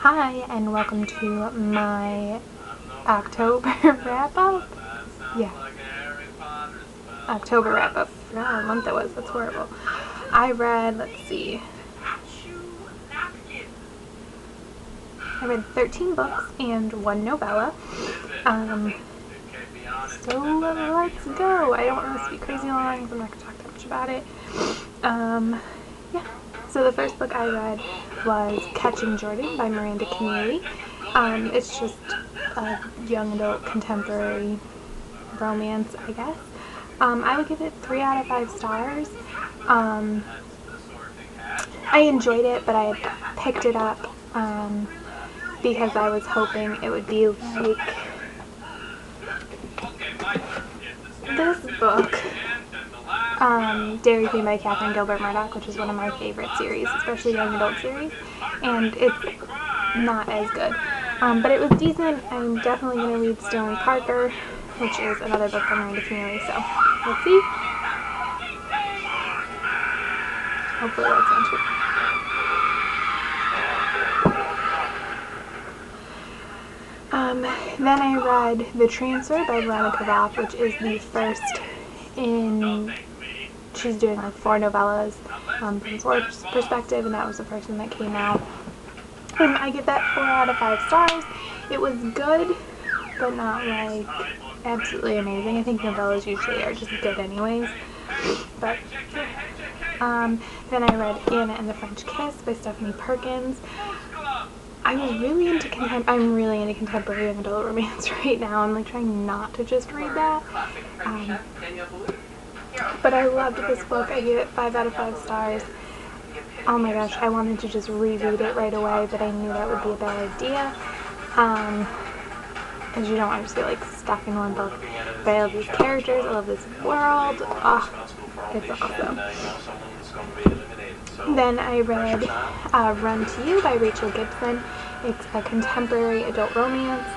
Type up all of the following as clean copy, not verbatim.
Hi, and welcome to my October wrap-up. Yeah. October wrap-up. I forgot what month it was. That's horrible. I read, let's see. I read 13 books and 1 novella. So let's go. I don't want this to be crazy long, so I'm not going to talk that much about it. Yeah. So the first book I read was Catching Jordan by Miranda Keneally. It's just a young adult contemporary romance, I guess. I would give it 3 out of 5 stars. I enjoyed it, but I had picked it up because I was hoping it would be like this book, Dairy Queen by Catherine Gilbert Murdoch, which is one of my favorite series, especially young adult series, and it's not as good. But it was decent. I'm definitely going to read Stanley Parker, which is another book from Miranda Keneally, so let's see. Hopefully that's on too. Then I read The Transfer by Veronica Roth, which is the first in, she's doing like 4 novellas from 4 perspective, and that was the first one that came out. I give that 4 out of 5 stars. It was good, but not like absolutely amazing. I think novellas usually are just good anyways. But then I read Anna and the French Kiss by Stephanie Perkins. I'm really into contemporary young adult romance right now. I'm like trying not to just read that. But I loved this book. I gave it 5 out of 5 stars. Oh my gosh, I wanted to just reread it right away, but I knew that would be a bad idea. Because you don't want to just get like stuck in one book. But I love these characters, I love this world. It's awesome. Then I read Run to You by Rachel Gibson. It's a contemporary adult romance.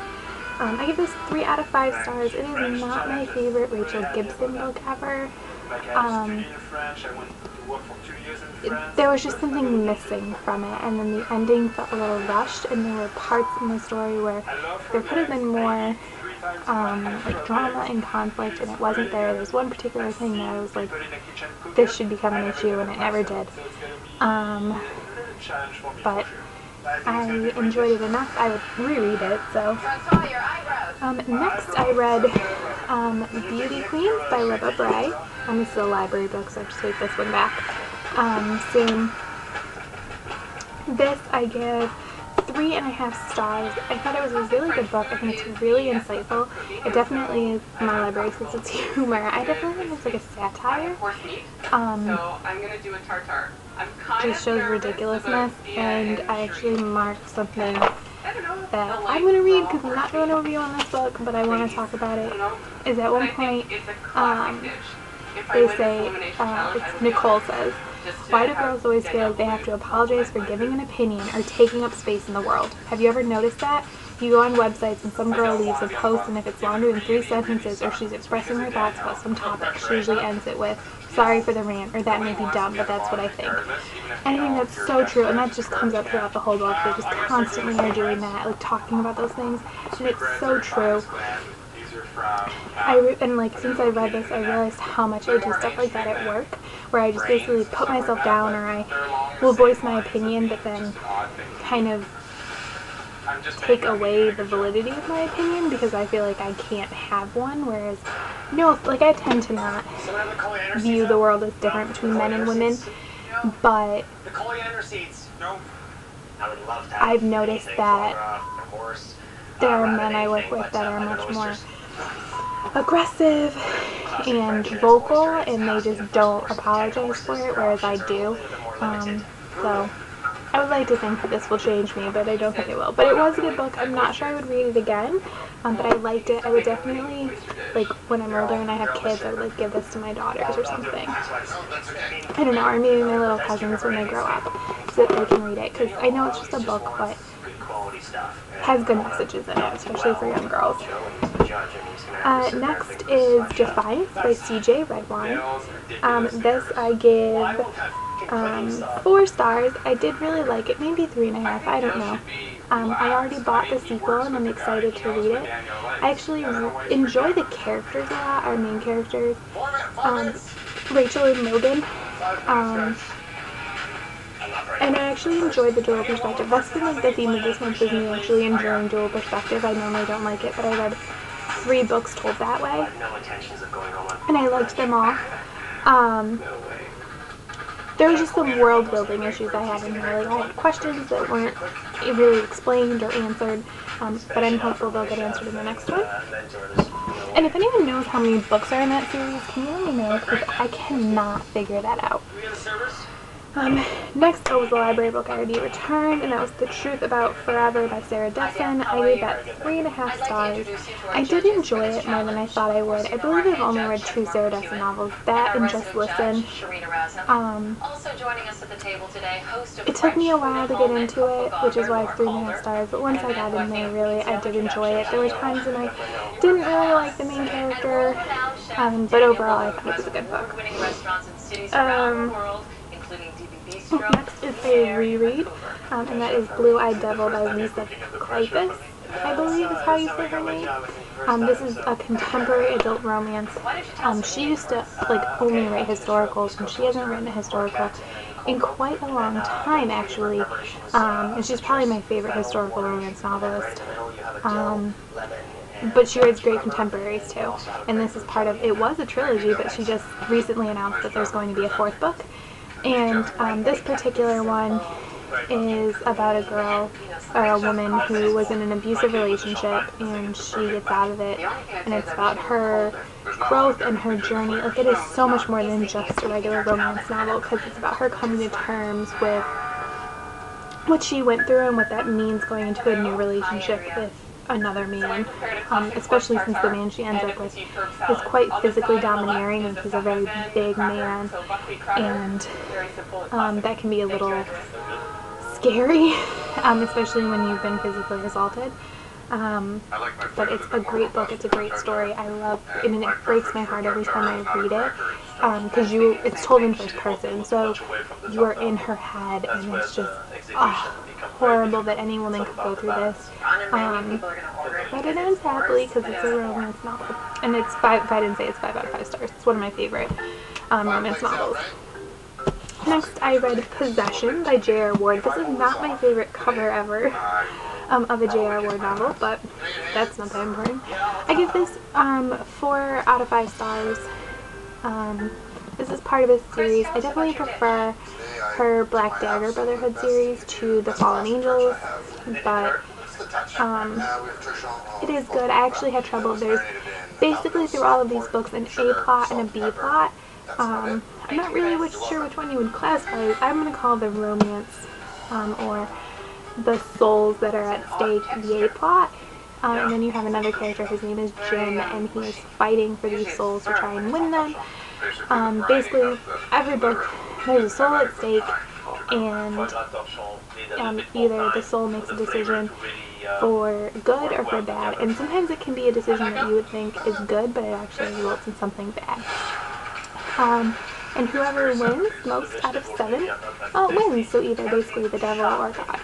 I give this 3 out of 5 stars. It is not my favorite Rachel Gibson book ever. There was just something missing from it, and then the ending felt a little rushed, and there were parts in the story where there could have been more like drama and conflict, and it wasn't there. There was one particular thing that I was like, this should become an issue, and it never did. But I enjoyed it enough. I would reread it. So next I read Beauty Queens by Libba Bray. This is a library book, so I have to take this one back soon. This I give 3.5 stars. I thought it was a really good book. I think it's really insightful. It definitely is, my library says it's humor. I definitely think it's like a satire. So I'm gonna do a tartare. Just shows ridiculousness, and I actually marked something that I'm going to read because I'm not doing a review on this book, but I want to talk about it. Is at one point, they say, Nicole says, why do girls always feel like they have to apologize for giving an opinion or taking up space in the world? Have you ever noticed that? You go on websites and some girl leaves a post, and if it's longer than 3 sentences or she's expressing her thoughts about some topic, she usually ends it with, sorry for the rant, or that may be dumb, but that's what I think. And I think that's so true, and that just comes up throughout the whole book. They just constantly are doing that, like talking about those things, and it's so true. And like since I read this, I realized how much I do stuff like that at work, where I just basically put myself down, or I will voice my opinion, but then kind of take away the validity of my opinion because I feel like I can't have one, whereas like I tend to not view the world as different between men and women, but I've noticed that there are men I work with that are much more aggressive and vocal, and they just don't apologize for it, whereas I do. So I would like to think that this will change me, but I don't think it will. But it was a good book. I'm not sure I would read it again, but I liked it. I would definitely, like, when I'm older and I have kids, I would, like, give this to my daughters or something. I don't know, or maybe my little cousins when they grow up, so that they can read it, because I know it's just a book, but has good messages in it, especially for young girls. Next is Defiance by C.J. Redwine. This I give 4 stars. I did really like it, maybe 3.5, I don't know. I already bought the sequel and I'm excited to read it. I actually enjoy the characters a lot, our main characters, Rachel and Logan. And I actually enjoy the dual perspective. That's been like the theme of this month, is me actually enjoying dual perspective. I normally don't like it, but I read 3 books told that way, and I liked them all. There was just some world building issues I had in here. Like, I had questions that weren't really explained or answered, but I'm hopeful they'll get answered in the next one. And if anyone knows how many books are in that series, can you let me know? Because I cannot figure that out. Next was the library book I already returned, and that was The Truth About Forever by Sarah Dessen. I gave that 3.5 stars. I did enjoy it more than I thought I would. I believe I've only read 2 Sarah Dessen novels, that and Just Listen. It took me a while to get into it, which is why it's 3.5 stars, but once I got in there, really, I did enjoy it. There were times when I didn't really like the main character, but overall I thought it was a good book. Next is a reread, and that is Blue-Eyed Devil by Lisa Kleypas, I believe is how you say her name. This is a contemporary adult romance. She used to only write historicals, and she hasn't written a historical in quite a long time, actually. And she's probably my favorite historical romance novelist. But she writes great contemporaries too. And this is part of, it was a trilogy, but she just recently announced that there's going to be a 4th book. And this particular one is about a girl, or a woman, who was in an abusive relationship, and she gets out of it, and it's about her growth and her journey. Like, it is so much more than just a regular romance novel, because it's about her coming to terms with what she went through and what that means going into a new relationship with another man, especially since the man she ends up with is quite physically domineering, and he's a very big man, and that can be a little scary, especially when you've been physically assaulted. But it's a great book, it's a great story. I love it, and it breaks my heart every time I read it, because it's told in first person, so you are in her head, and it's just horrible that any woman could go through this. But it ends happily because it's a romance novel, and it's 5. If I didn't say it's 5 out of 5 stars, it's one of my favorite romance novels. Next, I read Possession by J.R. Ward. This is not my favorite cover ever of a J.R. Ward novel, but that's not that important. I give this 4 out of 5 stars. This is part of a series. I definitely prefer her Black Dagger Brotherhood series to the Fallen Angels, but it is good. I actually had trouble. There's basically through all of these books an A plot and a B plot. I'm not really sure which one you would classify as. I'm going to call the romance or the souls that are at stake the A plot. And then you have another character, his name is Jim, and he is fighting for these souls to try and win them. Basically, every book, there's a soul at stake, and either the soul makes a decision for good or for bad, and sometimes it can be a decision that you would think is good, but it actually results in something bad. And whoever wins most out of 7 wins, so either basically the devil or God.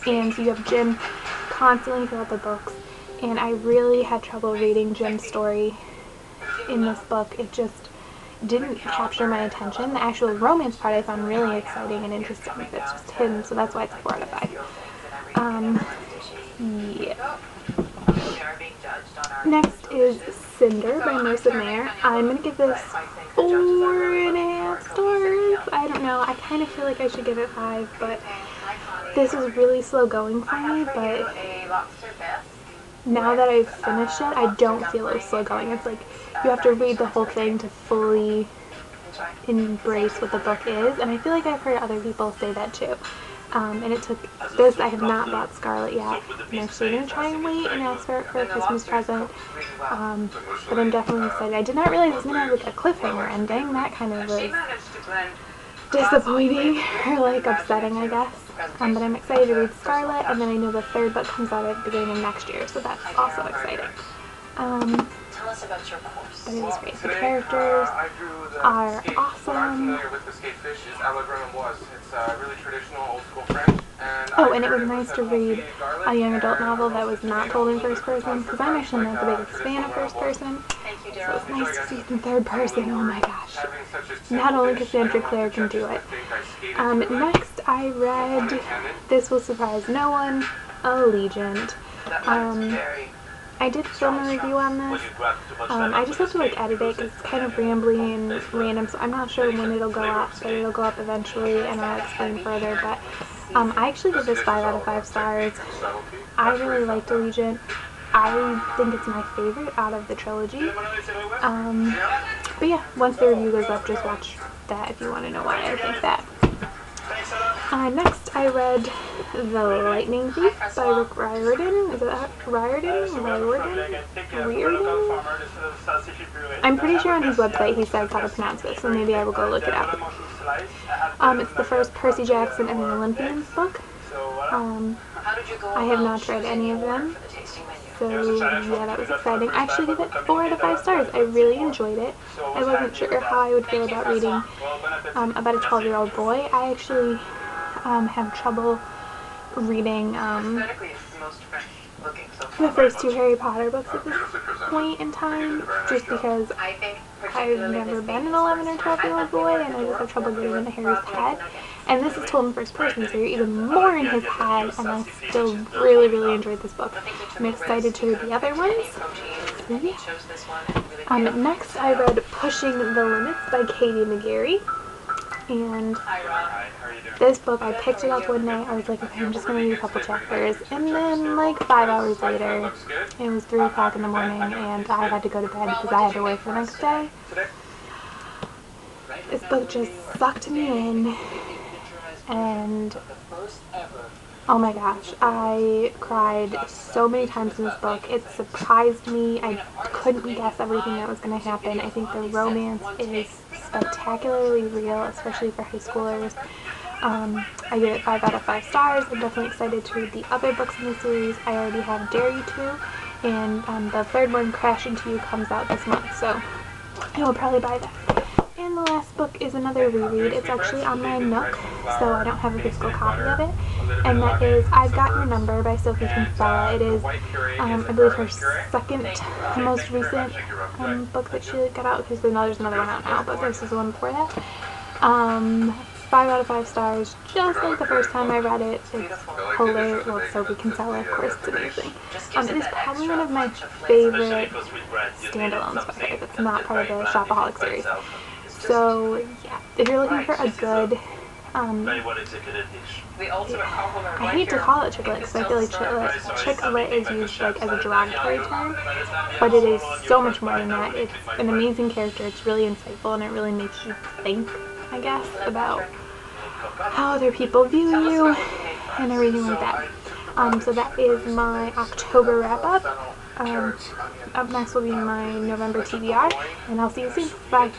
And so you have Jim constantly throughout the books, and I really had trouble reading Jim's story in this book. It just didn't capture my attention. The actual romance part I found really exciting and interesting, but it's just him, so that's why it's a 4 out of 5. Yeah. Next is Cinder by Marissa Mayer. I'm going to give this 4.5 stars. I don't know. I kind of feel like I should give it 5, but this was really slow going for me, but now that I've finished it, I don't feel it was slow going. It's like you have to read the whole thing to fully embrace what the book is, and I feel like I've heard other people say that too. And it took this. I have not bought Scarlet yet. I'm actually going to try and wait and ask for it for a Christmas present. But I'm definitely excited. I did not realize it was going to have like a cliffhanger ending. That kind of was disappointing or like upsetting, I guess. But I'm excited to read Scarlet, and then I know the 3rd book comes out at the beginning of next year, so that's also exciting. Tell us about your course. But it was great. The characters are awesome. What I'm familiar with the skate fish is Allegrum was. It's really traditional old school French. Oh, and it was nice to read a young adult novel that was not told in first person, because I'm actually not the biggest fan of first person. So it's nice to see it in third person. Oh my gosh. Not only Cassandra Clare can do it. Next I read, this will surprise no one, Allegiant. I did film a review on this. I just have to like edit it because it's kind of rambly and random, so I'm not sure when it'll go up, but it'll go up eventually and I'll explain further. But I actually give this 5 out of 5 stars. I really liked Allegiant. I think it's my favorite out of the trilogy. But yeah, once the review goes up, just watch that if you want to know why I think that. Next, I read The Lightning Thief by Rick Riordan. Is that Riordan? Riordan? I'm pretty sure on his website he says how to pronounce this, so maybe I will go look it up. It's the first Percy Jackson and the Olympians book. I have not read any of them, so yeah, that was exciting. I actually give it 4 out of 5 stars. I really enjoyed it. I wasn't sure how I would feel about reading about a 12-year-old boy. I actually have trouble reading the first 2 Harry Potter books at this point in time, just because I've never been an 11 or 12-year-old boy, and I just have trouble getting into Harry's head. And this is told in first person, so you're even more in his head, and I still really, really enjoyed this book. I'm excited to read the other ones. So yeah. Next, I read Pushing the Limits by Katie McGarry. And this book, I picked it up one night. I was like, okay, I'm just going to read a couple chapters. And then, like, 5 hours later, it was 3 o'clock in the morning, and I had to go to bed because I had to work the next day. This book just sucked me in, and oh my gosh, I cried so many times in this book. It surprised me. I couldn't guess everything that was going to happen. I think the romance is spectacularly real, especially for high schoolers. I give it 5 out of 5 stars. I'm definitely excited to read the other books in the series. I already have Dare You To, and the 3rd one, Crash Into You, comes out this month, so I will probably buy that. And the last book is another reread. It's actually on my Nook, so I don't have a physical copy of it. And that is I've Got Your Number by Sophie Kinsella. It is, I believe, her second most recent book that she got out, because there's another one out now, but this is the one before that. 5 out of 5 stars, just like the first time I read it. It's hilarious. Well, it's Sophie Kinsella, of course, it's amazing. It is probably one of my favorite standalones by her that's not part of the Shopaholic series. So, yeah, if you're looking for a good, I hate to call it chick lit because I feel like chick lit is used like as a derogatory term, but it is so much more than that. It's an amazing character, it's really insightful, and it really makes you think, I guess, about how other people view you and everything like that. So that is my October wrap-up. Up next will be my November TBR, and I'll see you soon. Bye.